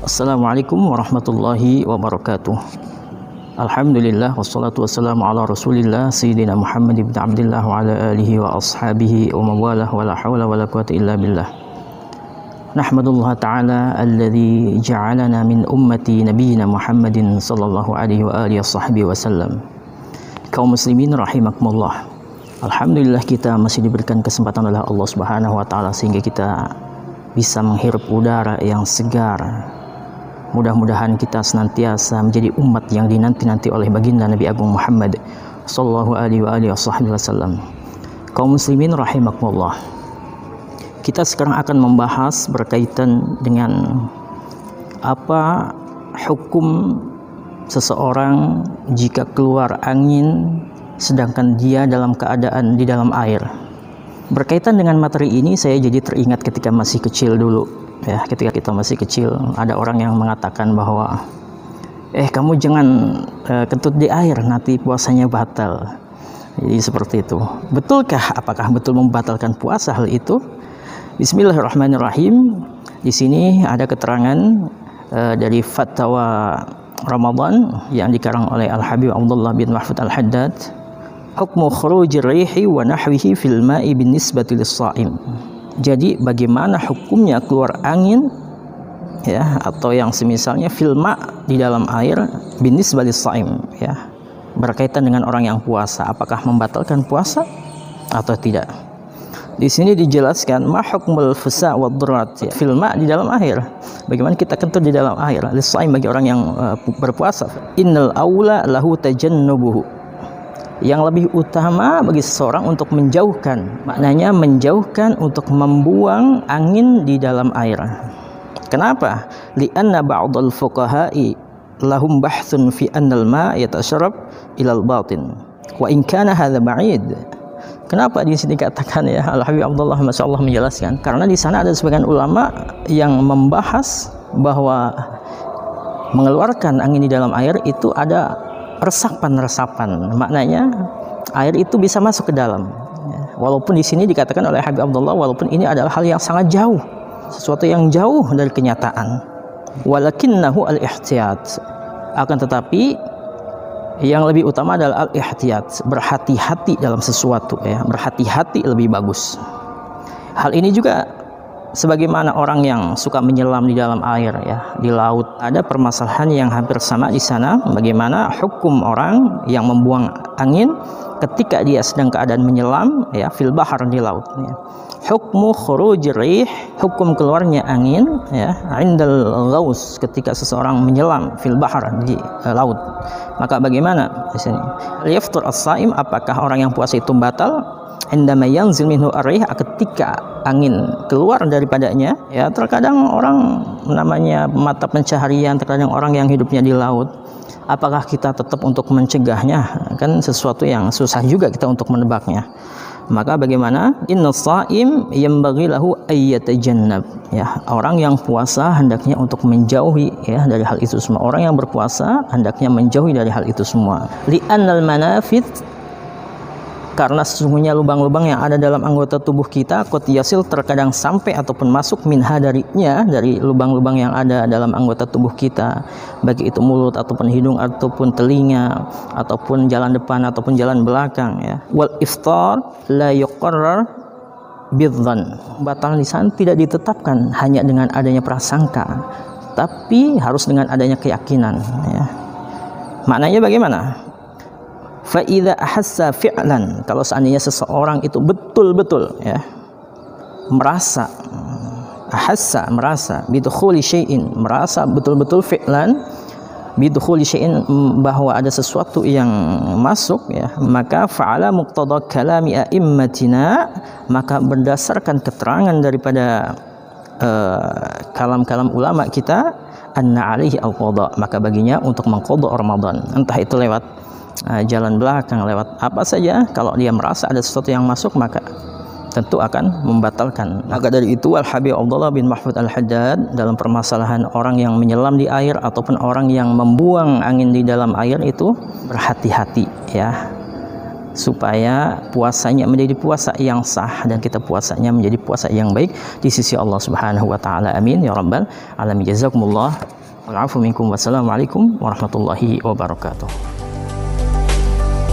Assalamualaikum warahmatullahi wabarakatuh. Alhamdulillah wassalatu wassalamu ala Rasulillah Sayyidina Muhammad ibn Abdullah wa ala alihi wa ashabihi wa mawalah wa la hawla wa la quwwata illa billah. Nahmadullah ta'ala alladhi ja'alana min ummati nabiyyina Muhammadin sallallahu alaihi wa alihi wasahbihi wasallam. Kaum muslimin rahimakumullah. Alhamdulillah kita masih diberikan kesempatan oleh Allah Subhanahu wa taala sehingga kita bisa menghirup udara yang segar. Mudah-mudahan kita senantiasa menjadi umat yang dinanti-nanti oleh baginda Nabi Agung Muhammad sallallahu alaihi wasallam. Kaum muslimin rahimakumullah. Kita sekarang akan membahas berkaitan dengan apa hukum seseorang jika keluar angin sedangkan dia dalam keadaan di dalam air. Berkaitan dengan materi ini saya jadi teringat ketika masih kecil dulu. Ya, ketika kita masih kecil ada orang yang mengatakan bahwa kamu jangan kentut di air, nanti puasanya batal. Jadi seperti itu. Betulkah? Apakah betul membatalkan puasa hal itu? Bismillahirrahmanirrahim. Di sini ada keterangan dari Fatwa Ramadan yang dikarang oleh Al-Habib Abdullah bin Mahfud Al-Haddad. Hukmu khurujir rihi wa nahwihi fil ma'i bin nisbati lis-sha'im. Jadi bagaimana hukumnya keluar angin ya atau yang semisalnya filma di dalam air binis balis saim ya, berkaitan dengan orang yang puasa, apakah membatalkan puasa atau tidak. Di sini dijelaskan ma hukmul fusa wa dhurat ya, filma di dalam air. Bagaimana kita kentut di dalam air lis saim bagi orang yang berpuasa. Innal aula lahu tajannubuhu. Yang lebih utama bagi seseorang untuk menjauhkan, maknanya menjauhkan untuk membuang angin di dalam air. Kenapa? Li'anna ba'dal fuqaha'i lahum bahthun fi annal ma' yatasharrab ilal batin wa in kana hadza ba'id. Kenapa di sini dikatakan ya Al-Habib Abdullah masyaallah menjelaskan? Karena di sana ada sebagian ulama yang membahas bahwa mengeluarkan angin di dalam air itu ada resapan-resapan, maknanya air itu bisa masuk ke dalam. Walaupun di sini dikatakan oleh Habib Abdullah, walaupun ini adalah hal yang sangat jauh, sesuatu yang jauh dari kenyataan. Walakinnahu al-ihtiyat. Akan tetapi yang lebih utama adalah al-ihtiyat, berhati-hati dalam sesuatu ya, berhati-hati lebih bagus. Hal ini juga sebagaimana orang yang suka menyelam di dalam air ya, di laut, ada permasalahan yang hampir sama di sana. Bagaimana hukum orang yang membuang angin ketika dia sedang keadaan menyelam ya fil bahar, di laut ya. Hukmu khurujir rih, hukum keluarnya angin ya indal ghaus, ketika seseorang menyelam fil bahar, di laut. Maka bagaimana di sini? Yaftur as-saim, apakah orang yang puasa itu batal? Indama yanzil minhu ar-rih, ketika angin keluar daripadanya ya. Terkadang orang namanya mata pencaharian, terkadang orang yang hidupnya di laut, apakah kita tetap untuk mencegahnya? Kan sesuatu yang susah juga kita untuk menebaknya. Maka bagaimana? Innas shaim yanbaghi lahu ay yatajannab ya, orang yang puasa hendaknya untuk menjauhi ya dari hal itu semua. Orang yang berpuasa hendaknya menjauhi dari hal itu semua. Li'annal manafid, karena sesungguhnya lubang-lubang yang ada dalam anggota tubuh kita qad yasil, terkadang sampai ataupun masuk minha, darinya, dari lubang-lubang yang ada dalam anggota tubuh kita, baik itu mulut ataupun hidung ataupun telinga ataupun jalan depan ataupun jalan belakang ya. Wal iftar la yuqarrar bidzan, batal di sana tidak ditetapkan hanya dengan adanya prasangka, tapi harus dengan adanya keyakinan ya. Maknanya bagaimana? Fa idza ahassa fi'lan, kalau seandainya seseorang itu betul-betul ya merasa, ahassa merasa, bidukhuli syai'in merasa betul-betul, fi'lan bidukhuli syai'in bahwa ada sesuatu yang masuk ya, maka fa'ala muqtada kalami a'immatina, maka berdasarkan keterangan daripada kalam-kalam ulama kita, anna alaihi al-qada, maka baginya untuk mengqada Ramadan, entah itu lewat jalan belakang, lewat apa saja. Kalau dia merasa ada sesuatu yang masuk, maka tentu akan membatalkan. Maka dari itu Al-Habib Abdullah bin Mahfud Al-Haddad dalam permasalahan orang yang menyelam di air ataupun orang yang membuang angin di dalam air itu berhati-hati ya, supaya puasanya menjadi puasa yang sah dan kita puasanya menjadi puasa yang baik di sisi Allah Subhanahu wa taala. Amin ya rabbal alamin. Jazakumullah wal afu minkum. Wassalamualaikum warahmatullahi wabarakatuh.